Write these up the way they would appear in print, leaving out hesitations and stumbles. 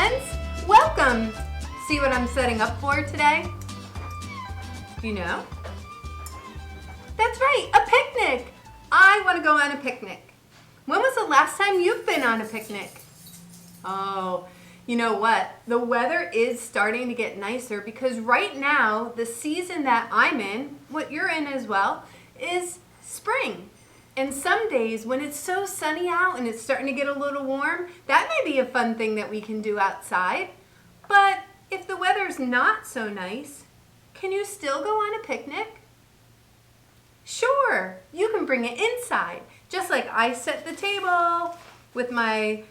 friends, welcome! See what I'm setting up for today? Do you know? That's right, a picnic! I want to go on a picnic. When was the last time you've been on a picnic? Oh, you know what? The weather is starting to get nicer because right now, the season that I'm in, what you're in as well, is spring. And some days when it's so sunny out and it's starting to get a little warm, that may be a fun thing that we can do outside. But if the weather's not so nice, can you still go on a picnic? Sure, you can bring it inside. Just like I set the table with my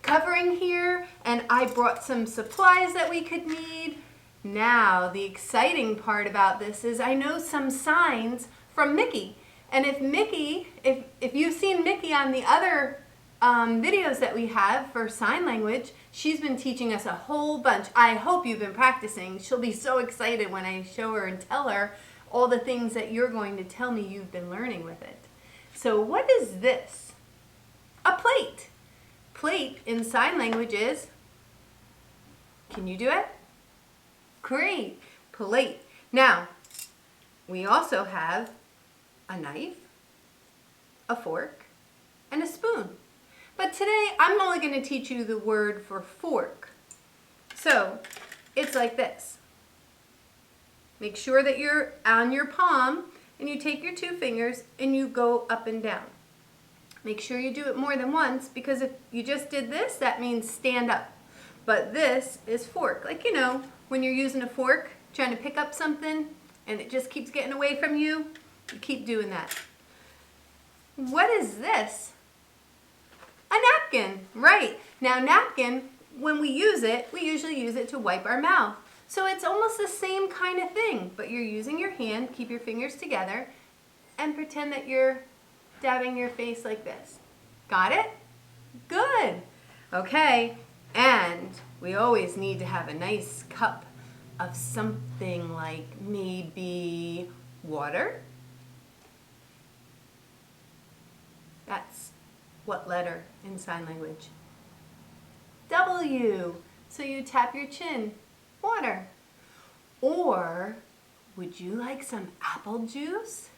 covering here, and I brought some supplies that we could need. Now, the exciting part about this is I know some signs from Mickey. And if you've seen Mickey on the other videos that we have for sign language, she's been teaching us a whole bunch. I hope you've been practicing. She'll be so excited when I show her and tell her all the things that you're going to tell me you've been learning with it. So what is this? A plate. Plate in sign language is, can you do it? Great, plate. Now, we also have a knife, a fork, and a spoon. But today, I'm only going to teach you the word for fork. So, it's like this. Make sure that you're on your palm, and you take your two fingers, and you go up and down. Make sure you do it more than once, because if you just did this, that means stand up. But this is fork. Like, you know, when you're using a fork, trying to pick up something, and it just keeps getting away from you, you keep doing that. What is this? A napkin, right. Now napkin, when we use it, we usually use it to wipe our mouth. So it's almost the same kind of thing, but you're using your hand, keep your fingers together, and pretend that you're dabbing your face like this. Got it? Good. Okay, and we always need to have a nice cup of something like maybe water. That's what letter in sign language? W. So you tap your chin. Water. Or would you like some apple juice?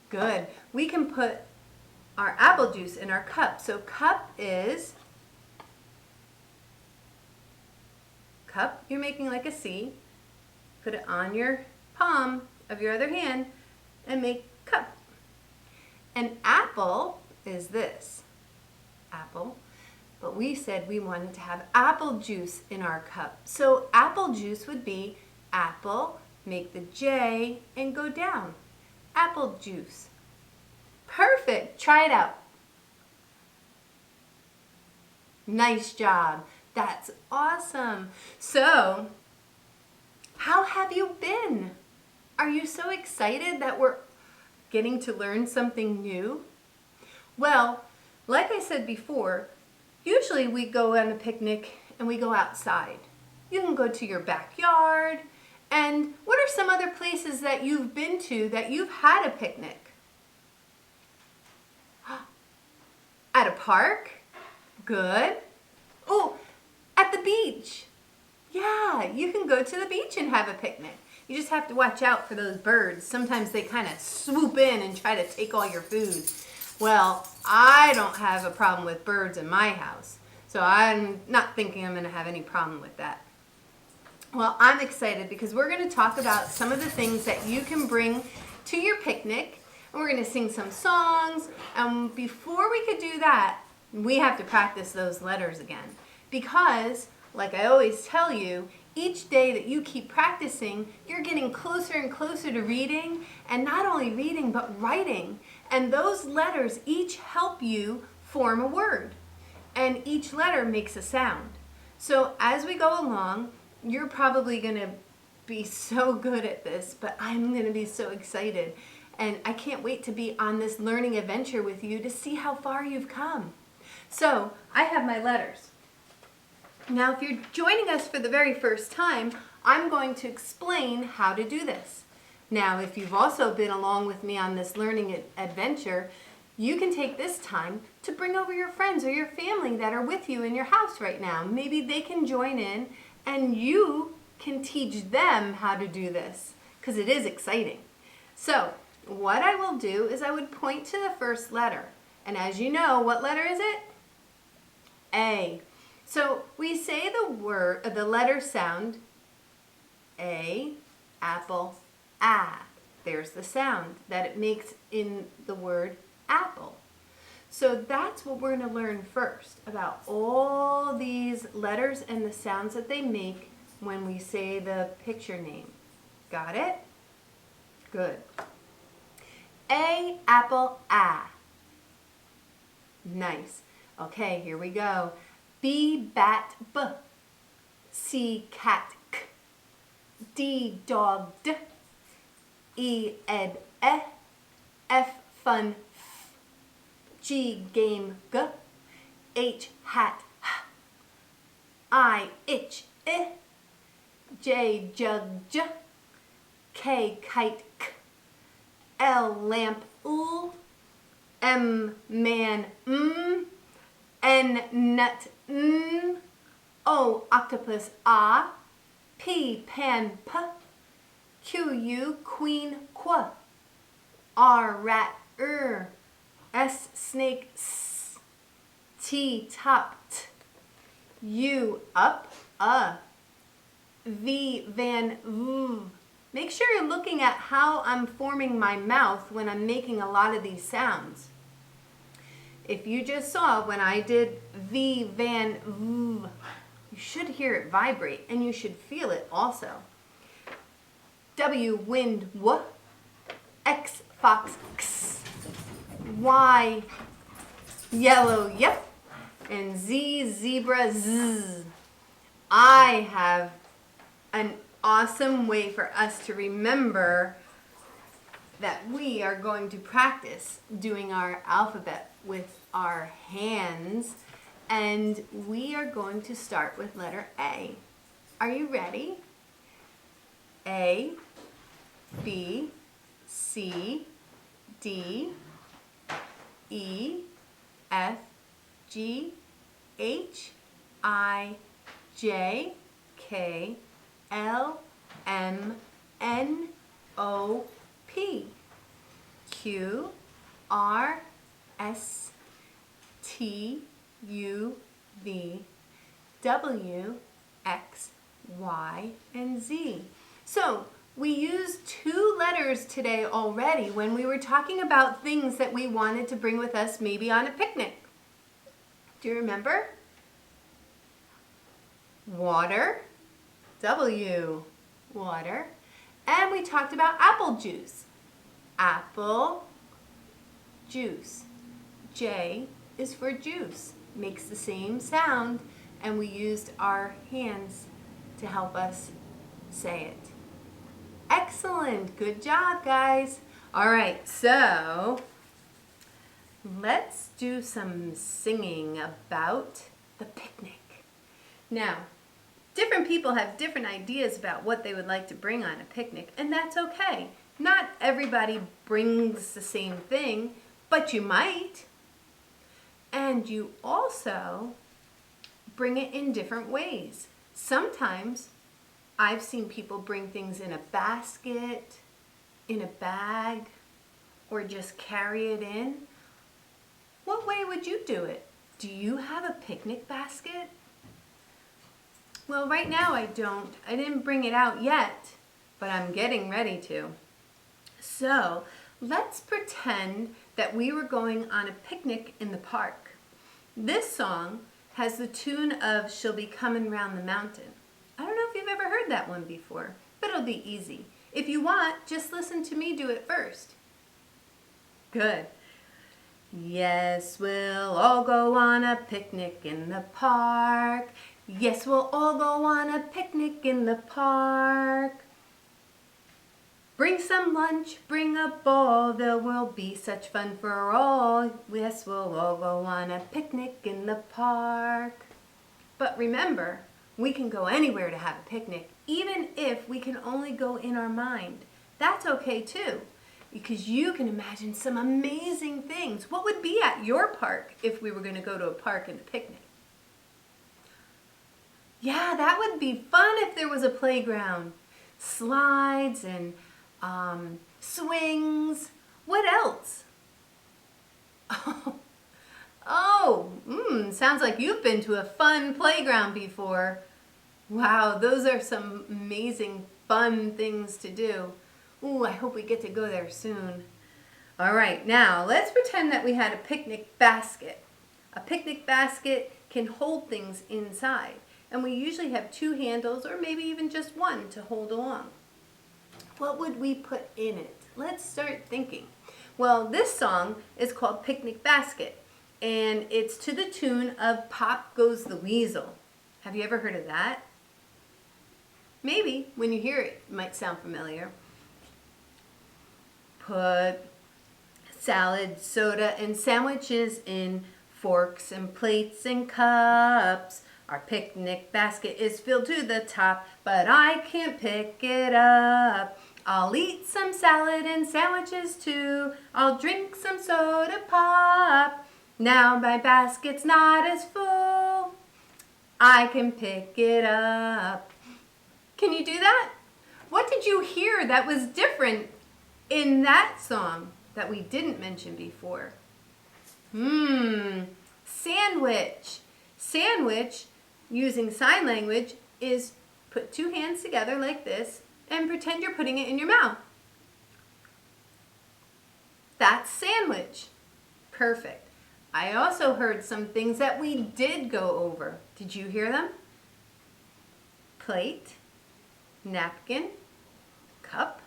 Good. We can put our apple juice in our cup. So cup is cup. You're making like a C. Put it on your palm of your other hand and make cup. An apple is this, apple, but we said we wanted to have apple juice in our cup. So apple juice would be apple, make the J, and go down. Apple juice. Perfect. Try it out. Nice job. That's awesome. So, how have you been? Are you so excited that we're getting to learn something new? Well, like I said before, usually we go on a picnic and we go outside. You can go to your backyard. And what are some other places that you've been to that you've had a picnic? At a park? Good. Oh, at the beach. Yeah, you can go to the beach and have a picnic. You just have to watch out for those birds. Sometimes they kind of swoop in and try to take all your food. Well, I don't have a problem with birds in my house, so I'm not thinking I'm going to have any problem with that. Well, I'm excited because we're going to talk about some of the things that you can bring to your picnic, and we're going to sing some songs. And before we could do that, we have to practice those letters again because, like I always tell you, each day that you keep practicing, you're getting closer and closer to reading, and not only reading, but writing. And those letters each help you form a word, and each letter makes a sound. So as we go along, you're probably going to be so good at this, but I'm going to be so excited. And I can't wait to be on this learning adventure with you to see how far you've come. So I have my letters. Now, if you're joining us for the very first time, I'm going to explain how to do this. Now, if you've also been along with me on this learning adventure, you can take this time to bring over your friends or your family that are with you in your house right now. Maybe they can join in and you can teach them how to do this because it is exciting. So what I will do is I would point to the first letter. And as you know, what letter is it? A. So we say the letter sound A, apple, ah. There's the sound that it makes in the word apple. So that's what we're going to learn first about all these letters and the sounds that they make when we say the picture name. Got it? Good. A, apple, ah. Nice. Okay, here we go. B, bat, b. C, cat, k. D, dog, d. E, ed, e. F, fun, f. G, game, g. H, hat, h. I, itch, I. J, jug, j. K, kite, k. L, lamp, l. M, man, m. N, nut, n. O, octopus, ah. P, pan, p. Q, U, queen, qu. R, rat, S, snake, s. T, top, t. U, up, V, van, v. Make sure you're looking at how I'm forming my mouth when I'm making a lot of these sounds. If you just saw when I did V, van, v, you should hear it vibrate and you should feel it also. W, wind, w. X, fox, x. Y, yellow, yep. And Z, zebra, z. I have an awesome way for us to remember that we are going to practice doing our alphabet with our hands, and we are going to start with letter A. Are you ready? A, B, C, D, E, F, G, H, I, J, K, L, M, N, O, P, Q, R, S, T, U, V, W, X, Y, and Z. So we used 2 letters today already when we were talking about things that we wanted to bring with us maybe on a picnic. Do you remember? Water, W, water. And we talked about apple juice. Apple, juice. J is for juice. Makes the same sound, and we used our hands to help us say it. Excellent. Good job, guys. All right, so let's do some singing about the picnic. Now, different people have different ideas about what they would like to bring on a picnic, and that's okay. Not everybody brings the same thing, but you might. And you also bring it in different ways. Sometimes I've seen people bring things in a basket, in a bag, or just carry it in. What way would you do it? Do you have a picnic basket? Well, right now I don't. I didn't bring it out yet, but I'm getting ready to. So let's pretend that we were going on a picnic in the park. This song has the tune of She'll Be Comin' Round the Mountain. I don't know if you've ever heard that one before, but it'll be easy. If you want, just listen to me do it first. Good. Yes, we'll all go on a picnic in the park. Yes, we'll all go on a picnic in the park. Bring some lunch, bring a ball, there will be such fun for all. Yes, we'll all go on a picnic in the park. But remember, we can go anywhere to have a picnic, even if we can only go in our mind. That's okay too. because you can imagine some amazing things. What would be at your park if we were going to go to a park and a picnic? Yeah, that would be fun if there was a playground. Slides and swings. What else? Sounds like you've been to a fun playground before. Wow, those are some amazing fun things to do. Ooh, I hope we get to go there soon. All right, now let's pretend that we had a picnic basket. A picnic basket can hold things inside, and we usually have 2 handles or maybe even just one to hold along. What would we put in it? Let's start thinking. Well, this song is called Picnic Basket, and it's to the tune of Pop Goes the Weasel. Have you ever heard of that? Maybe when you hear it, it might sound familiar. Put salad, soda, and sandwiches in forks and plates and cups. Our picnic basket is filled to the top, but I can't pick it up. I'll eat some salad and sandwiches too. I'll drink some soda pop. Now my basket's not as full. I can pick it up. Can you do that? What did you hear that was different in that song that we didn't mention before? Sandwich. Sandwich, using sign language, is put 2 hands together like this and pretend you're putting it in your mouth. That's sandwich. Perfect. I also heard some things that we did go over. Did you hear them? Plate, napkin, cup,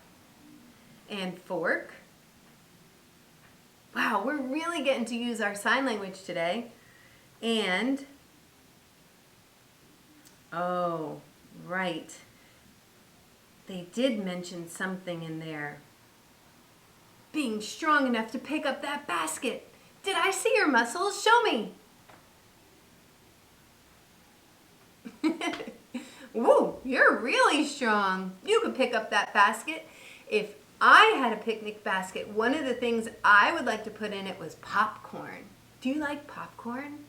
and fork. Wow, we're really getting to use our sign language today. And, oh, right. They did mention something in there. Being strong enough to pick up that basket. Did I see your muscles? Show me. Woo, you're really strong. You could pick up that basket. If I had a picnic basket, one of the things I would like to put in it was popcorn. Do you like popcorn?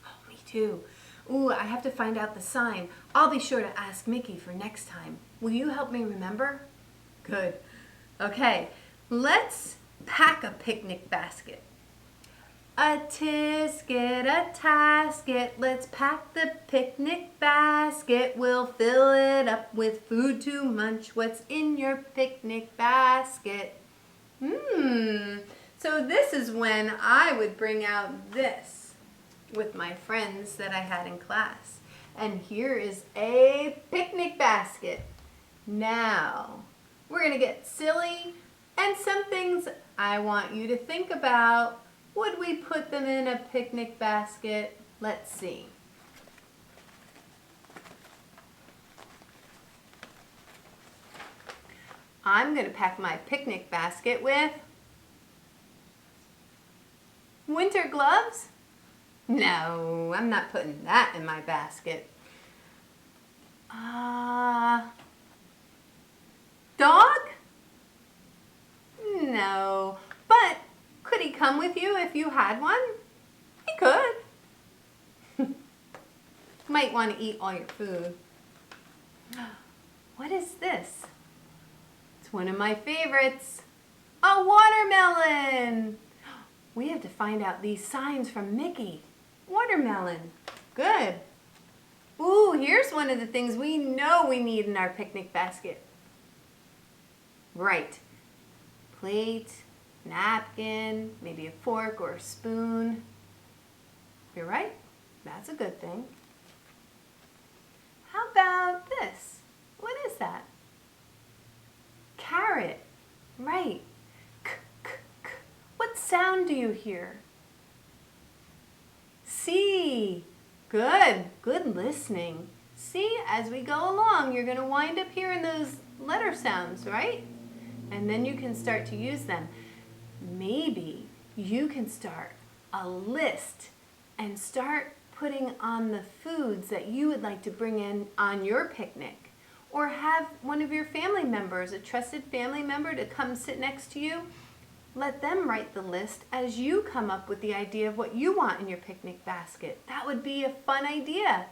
Oh, me too. Ooh, I have to find out the sign. I'll be sure to ask Mickey for next time. Will you help me remember? Good. Okay, let's pack a picnic basket. A tisket, a tasket, let's pack the picnic basket. We'll fill it up with food to munch. What's in your picnic basket? So this is when I would bring out this with my friends that I had in class. And here is a picnic basket. Now, we're gonna get silly, and some things I want you to think about. Would we put them in a picnic basket? Let's see. I'm going to pack my picnic basket with winter gloves. No, I'm not putting that in my basket. Dog? No, but could he come with you if you had one? He could. Might want to eat all your food. What is this? It's one of my favorites. A watermelon. We have to find out these signs from Mickey. Watermelon. Good. Ooh, here's one of the things we know we need in our picnic basket. Right. Plate, napkin, maybe a fork or a spoon. You're right. That's a good thing. How about this? What is that? Carrot. Right. K-k-k. What sound do you hear? C. Good. Good listening. See, as we go along, you're going to wind up hearing those letter sounds, right? And then you can start to use them. Maybe you can start a list and start putting on the foods that you would like to bring in on your picnic. or have one of your family members, a trusted family member, to come sit next to you. Let them write the list as you come up with the idea of what you want in your picnic basket. That would be a fun idea.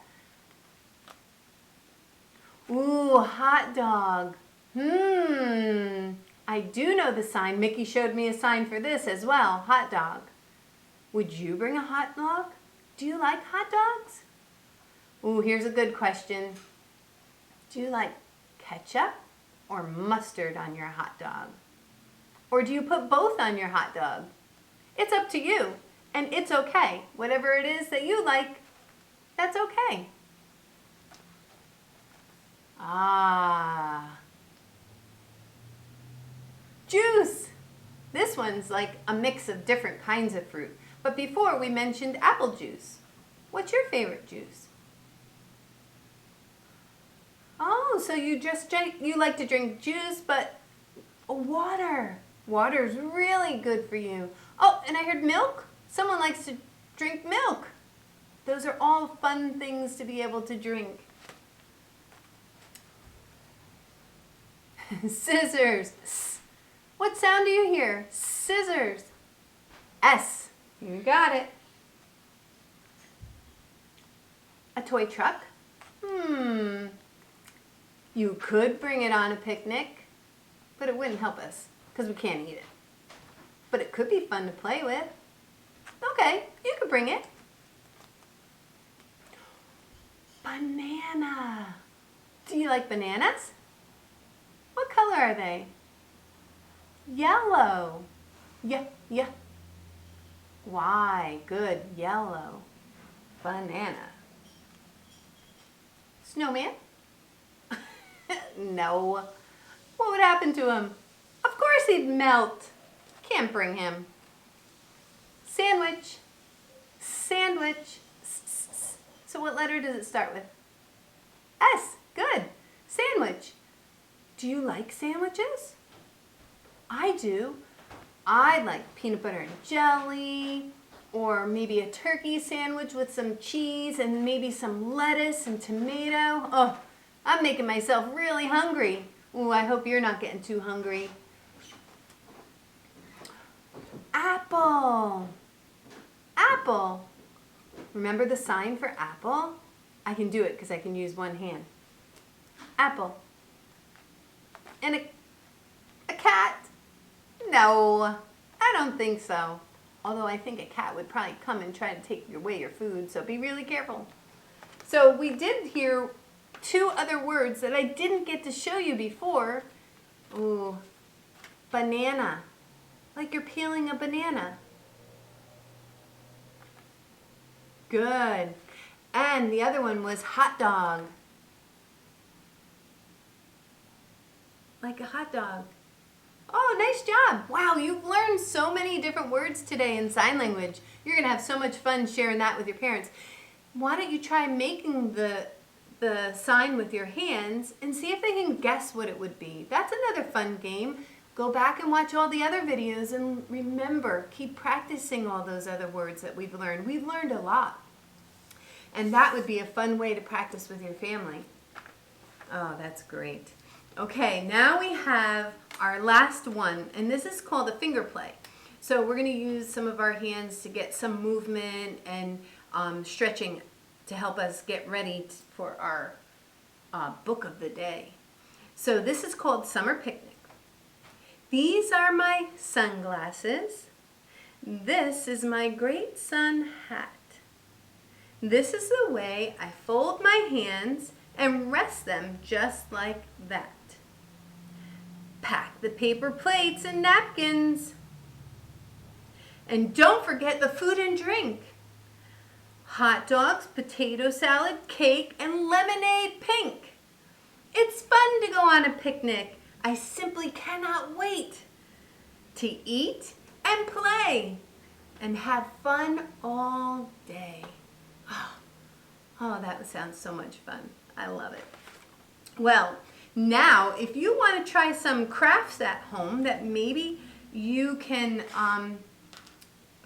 Ooh, hot dog. I do know the sign. Mickey showed me a sign for this as well, hot dog. Would you bring a hot dog? Do you like hot dogs? Ooh, here's a good question. Do you like ketchup or mustard on your hot dog? Or do you put both on your hot dog? It's up to you, and it's okay. Whatever it is that you like, that's okay. Ah. Juice. This one's like a mix of different kinds of fruit. But before we mentioned apple juice. What's your favorite juice? Oh, so you like to drink juice, but water. Water's really good for you. Oh, and I heard milk. Someone likes to drink milk. Those are all fun things to be able to drink. Scissors. What sound do you hear? Scissors. S. You got it. A toy truck. You could bring it on a picnic, but it wouldn't help us because we can't eat it. But it could be fun to play with. Okay, you could bring it. Banana. Do you like bananas? What color are they? Yellow. Yeah. Why? Good. Yellow. Banana. Snowman? No. What would happen to him? Of course he'd melt. Can't bring him. Sandwich. Sandwich. So what letter does it start with? S. Good. Sandwich. Do you like sandwiches? I do. I like peanut butter and jelly, or maybe a turkey sandwich with some cheese and maybe some lettuce and tomato. Oh, I'm making myself really hungry. Ooh, I hope you're not getting too hungry. Apple. Apple. Remember the sign for apple? I can do it because I can use one hand. Apple. And a cat? No, I don't think so. Although I think a cat would probably come and try to take away your food, so be really careful. So we did hear two other words that I didn't get to show you before. Ooh, banana. Like you're peeling a banana. Good. And the other one was hot dog. Like a hot dog. Oh, nice job. Wow, you've learned so many different words today in sign language. You're going to have so much fun sharing that with your parents. Why don't you try making the sign with your hands and see if they can guess what it would be. That's another fun game. Go back and watch all the other videos and remember, keep practicing all those other words that we've learned. We've learned a lot. And that would be a fun way to practice with your family. Oh, that's great. Okay, now we have our last one, and this is called a finger play. So we're going to use some of our hands to get some movement and stretching to help us get ready for our book of the day. So this is called Summer Picnic. These are my sunglasses. This is my great sun hat. This is the way I fold my hands and rest them just like that. Pack the paper plates and napkins. And don't forget the food and drink. Hot dogs, potato salad, cake, and lemonade pink. It's fun to go on a picnic. I simply cannot wait to eat and play and have fun all day. Oh, that sounds so much fun. I love it. Well, now if you want to try some crafts at home that maybe you can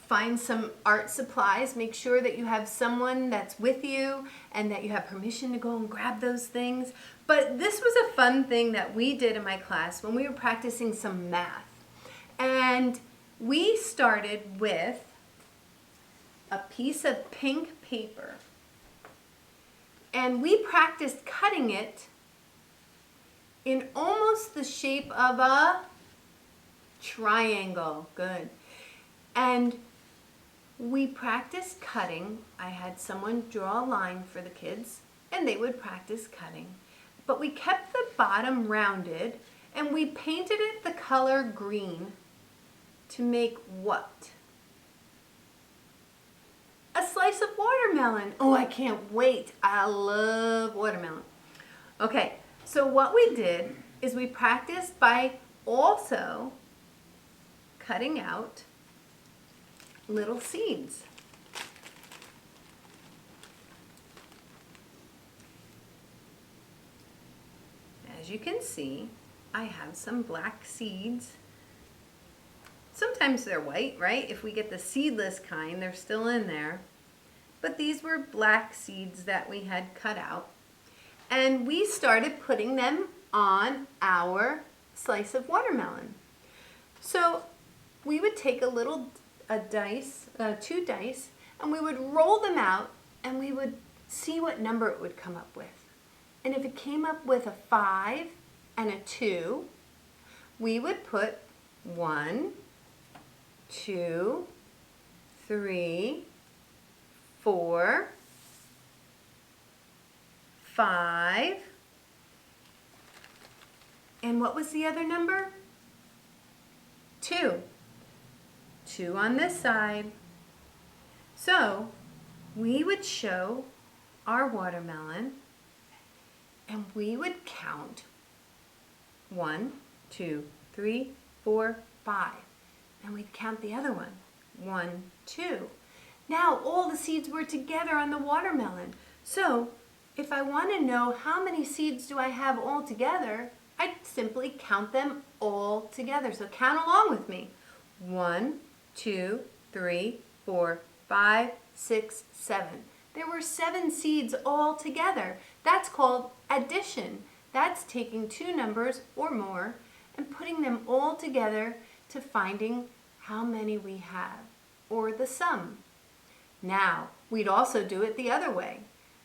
find some art supplies. Make sure that you have someone that's with you and that you have permission to go and grab those things. But this was a fun thing that we did in my class when we were practicing some math. And we started with a piece of pink paper. And we practiced cutting it in almost the shape of a triangle. Good. And we practiced cutting. I had someone draw a line for the kids, and they would practice cutting. But we kept the bottom rounded, and we painted it the color green to make what? A slice of watermelon. Oh, I can't wait. I love watermelon. Okay, so what we did is we practiced by also cutting out little seeds. As you can see, I have some black seeds. Sometimes they're white, right? If we get the seedless kind, they're still in there. But these were black seeds that we had cut out. And we started putting them on our slice of watermelon. So we would take two dice, and we would roll them out, and we would see what number it would come up with. And if it came up with a 5 and a 2, we would put 1, 2, 3, 4, 5, and what was the other number? 2. 2 on this side. So we would show our watermelon, and we would count 1, 2, 3, 4, 5. And we'd count the other one. 1, 2. Now all the seeds were together on the watermelon. So if I want to know how many seeds do I have all together, I'd simply count them all together. So count along with me. 1, 2, 3, 4, 5, 6, 7. There were 7 seeds all together. That's called addition. That's taking two numbers or more and putting them all together to finding how many we have, or the sum. Now, we'd also do it the other way.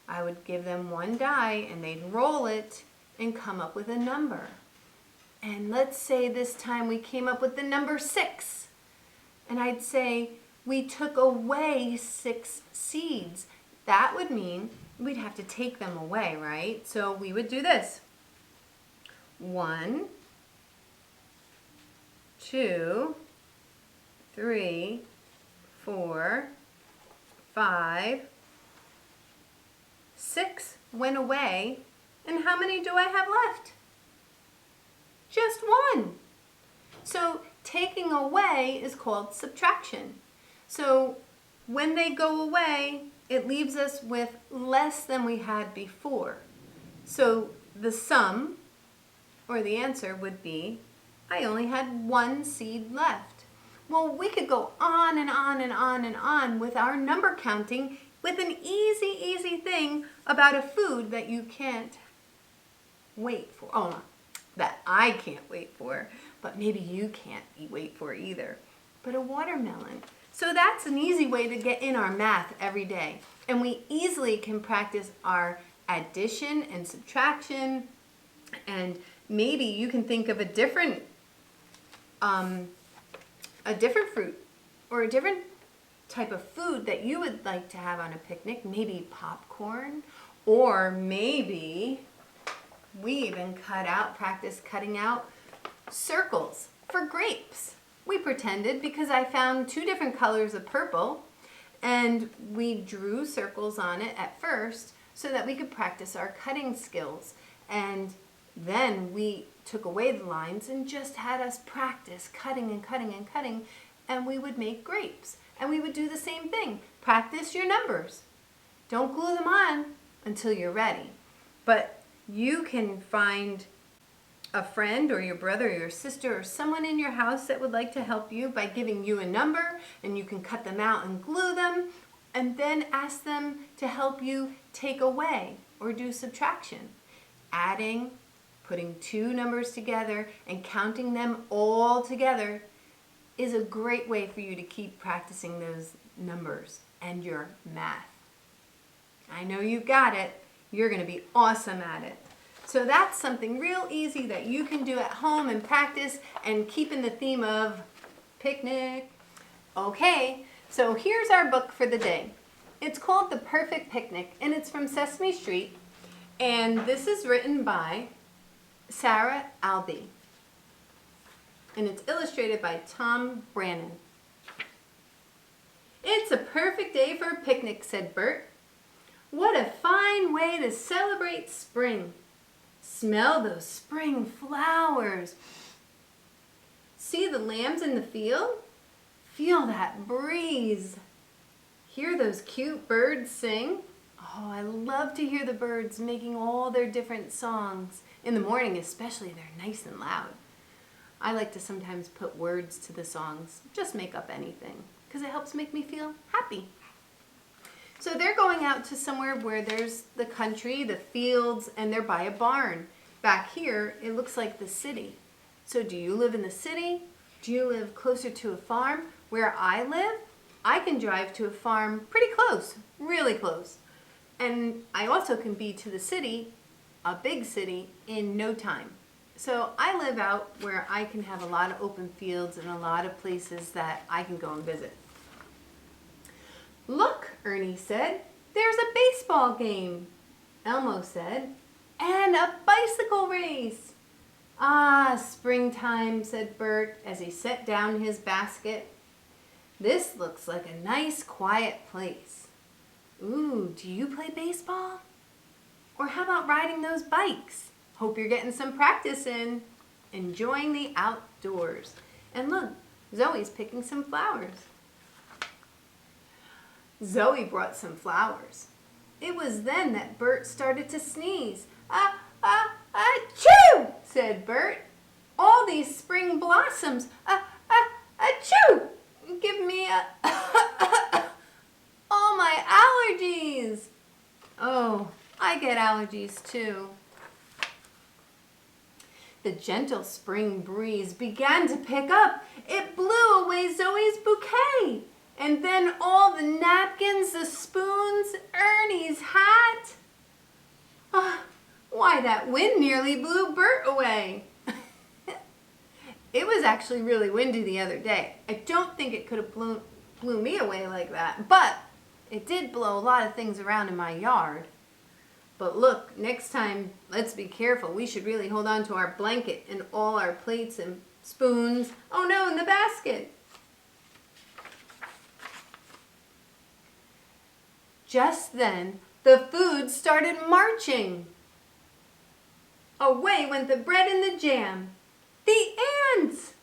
I would give them one die and they'd roll it and come up with a number. And let's say this time we came up with the number 6. And I'd say we took away 6 seeds. That would mean we'd have to take them away, right? So we would do this. 1, 2, 3, 4, 5, 6 went away. And how many do I have left? Just 1. So taking away is called subtraction. So when they go away, it leaves us with less than we had before. So the sum, or the answer, would be, I only had 1 seed left. Well, we could go on and on and on and on with our number counting with an easy thing about a food that you can't wait for. Oh, no, that I can't wait for, but maybe you can't wait for either. But a watermelon. So that's an easy way to get in our math every day. And we easily can practice our addition and subtraction. And maybe you can think of a different fruit or a different type of food that you would like to have on a picnic. Maybe popcorn, or maybe we even practice cutting out circles for grapes. We pretended, because I found 2 different colors of purple, and we drew circles on it at first so that we could practice our cutting skills. And then we took away the lines and just had us practice cutting and cutting and cutting, and we would make grapes. And we would do the same thing. Practice your numbers. Don't glue them on until you're ready. But you can find a friend or your brother or your sister or someone in your house that would like to help you by giving you a number, and you can cut them out and glue them, and then ask them to help you take away or do subtraction. Adding, putting two numbers together and counting them all together is a great way for you to keep practicing those numbers and your math. I know you got it. You're going to be awesome at it. So that's something real easy that you can do at home and practice and keep in the theme of picnic. Okay, so here's our book for the day. It's called The Perfect Picnic, and it's from Sesame Street, and this is written by Sarah Albee, and it's illustrated by Tom Brannan. "It's a perfect day for a picnic," said Bert. "What a fine way to celebrate spring. Smell those spring flowers. See the lambs in the field? Feel that breeze. Hear those cute birds sing. Oh, I love to hear the birds making all their different songs. In the morning especially, they're nice and loud. I like to sometimes put words to the songs, just make up anything, because it helps make me feel happy." So they're going out to somewhere where there's the country, the fields, and they're by a barn. Back here, it looks like the city. So do you live in the city? Do you live closer to a farm? Where I live, I can drive to a farm pretty close, really close. And I also can be to the city, a big city, in no time. So I live out where I can have a lot of open fields and a lot of places that I can go and visit. "Look," Ernie said, "there's a baseball game." Elmo said, "And a bicycle race." "Ah, springtime," said Bert as he set down his basket. "This looks like a nice quiet place. Ooh, do you play baseball? Or how about riding those bikes? Hope you're getting some practice in, enjoying the outdoors." And look, Zoe's picking some flowers. Zoe brought some flowers. It was then that Bert started to sneeze. Achoo!" said Bert. "All these spring blossoms. Achoo! Give me all my allergies." Oh, I get allergies too. The gentle spring breeze began to pick up. It blew away Zoe's bouquet. And then all the napkins, the spoons, Ernie's hat. Why, that wind nearly blew Bert away. It was actually really windy the other day. I don't think it could have blew me away like that, but it did blow a lot of things around in my yard. But look, next time, let's be careful. We should really hold on to our blanket and all our plates and spoons. Oh no, in the basket. Just then, the food started marching. Away went the bread and the jam. "The ants!"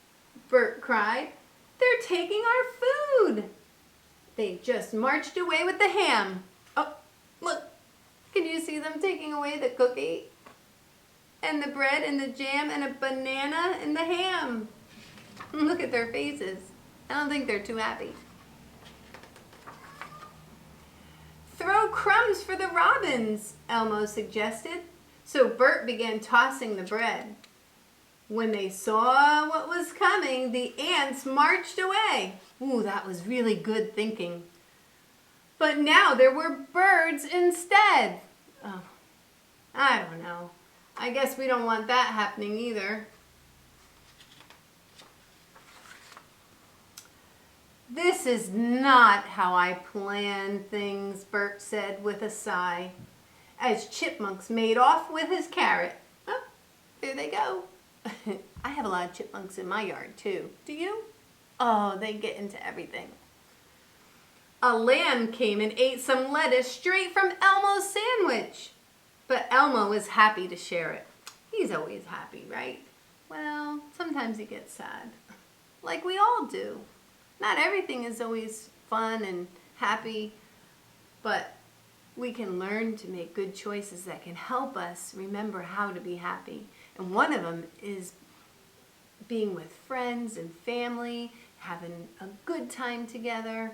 Bert cried. "They're taking our food." They just marched away with the ham. Oh, look, can you see them taking away the cookie? And the bread and the jam and a banana and the ham. Look at their faces. I don't think they're too happy. "Throw crumbs for the robins," Elmo suggested. So Bert began tossing the bread. When they saw what was coming, the ants marched away. Ooh, that was really good thinking. But now there were birds instead. Oh, I don't know. I guess we don't want that happening either. "This is not how I planned things," Bert said with a sigh, as Chipmunks made off with his carrot. Oh, there they go. I have a lot of chipmunks in my yard too. Do you? Oh, they get into everything. A lamb came and ate some lettuce straight from Elmo's sandwich. But Elmo was happy to share it. He's always happy, right? Well, sometimes he gets sad, like we all do. Not everything is always fun and happy, but we can learn to make good choices that can help us remember how to be happy. And one of them is being with friends and family, having a good time together.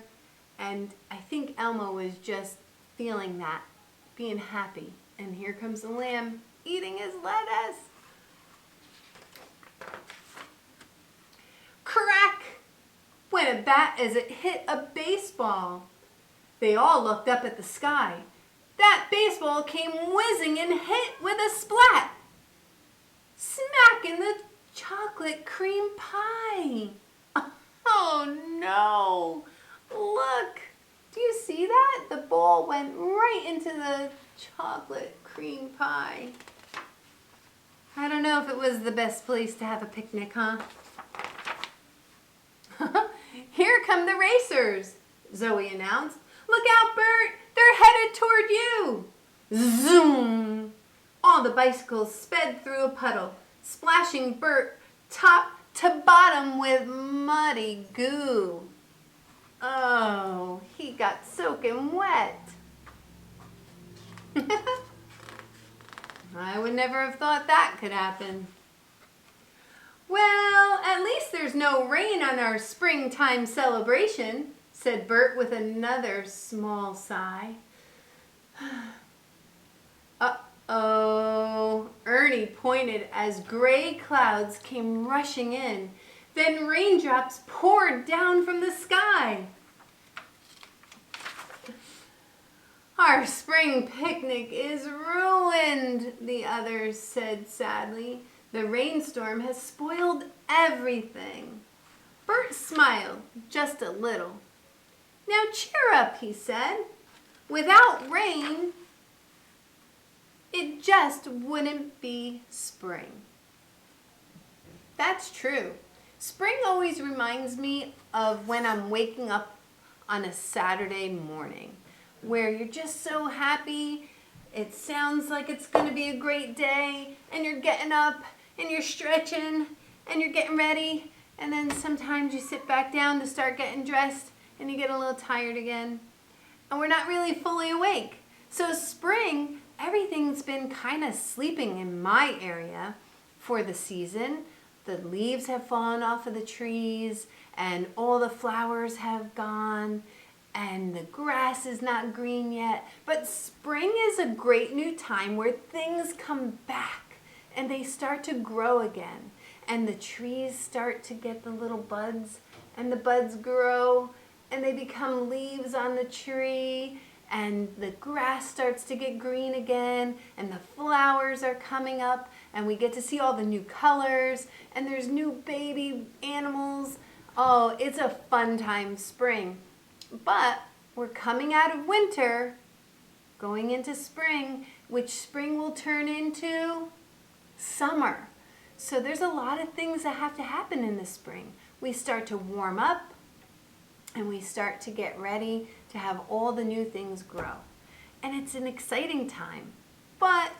And I think Elmo was just feeling that, being happy. And here comes the lamb eating his lettuce. Crack went a bat as it hit a baseball. They all looked up at the sky. That baseball came whizzing and hit with a splat. Smack in the chocolate cream pie. Oh no! Look! Do you see that? The ball went right into the chocolate cream pie. I don't know if it was the best place to have a picnic, huh? Here come the racers, Zoe announced. Look out, Bert! They're headed toward you! Zoom! All the bicycles sped through a puddle, splashing Bert top to bottom with muddy goo. Oh, he got soaking wet. I would never have thought that could happen. Well, at least there's no rain on our springtime celebration, said Bert with another small sigh. Uh-oh, Ernie pointed as gray clouds came rushing in. Then raindrops poured down from the sky. Our spring picnic is ruined, the others said sadly. The rainstorm has spoiled everything. Bert smiled just a little. Now cheer up, he said. Without rain, it just wouldn't be spring. That's true. Spring always reminds me of when I'm waking up on a Saturday morning, where you're just so happy. It sounds like it's going to be a great day, and you're getting up, and you're stretching, and you're getting ready, and then sometimes you sit back down to start getting dressed, and you get a little tired again, and we're not really fully awake. So spring, everything's been kind of sleeping in my area for the season. The leaves have fallen off of the trees, and all the flowers have gone, and the grass is not green yet. But spring is a great new time where things come back and they start to grow again. And the trees start to get the little buds, and the buds grow and they become leaves on the tree, and the grass starts to get green again, and the flowers are coming up, and we get to see all the new colors, and there's new baby animals. Oh, it's a fun time, spring. But we're coming out of winter, going into spring, which spring will turn into summer. So there's a lot of things that have to happen in the spring. We start to warm up, and we start to get ready to have all the new things grow. And it's an exciting time. But,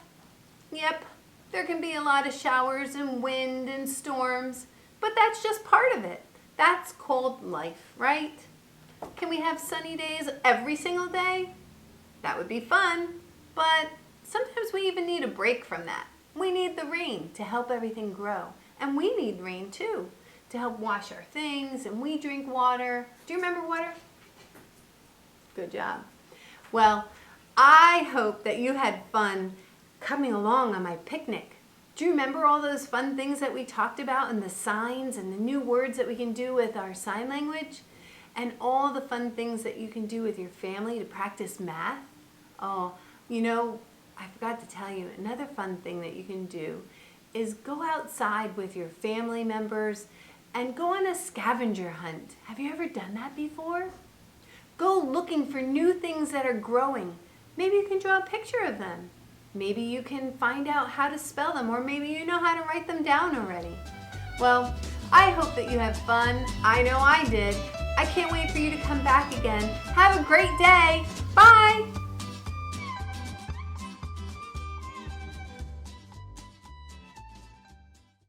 yep, there can be a lot of showers and wind and storms, but that's just part of it. That's called life, right? Can we have sunny days every single day? That would be fun, but sometimes we even need a break from that. We need the rain to help everything grow, and we need rain too to help wash our things, and we drink water. Do you remember water? Good job. Well, I hope that you had fun coming along on my picnic. Do you remember all those fun things that we talked about, and the signs and the new words that we can do with our sign language, and all the fun things that you can do with your family to practice math? Oh, you know, I forgot to tell you, another fun thing that you can do is go outside with your family members and go on a scavenger hunt. Have you ever done that before? Go looking for new things that are growing. Maybe you can draw a picture of them. Maybe you can find out how to spell them, or maybe you know how to write them down already. Well, I hope that you have fun. I know I did. I can't wait for you to come back again. Have a great day. Bye.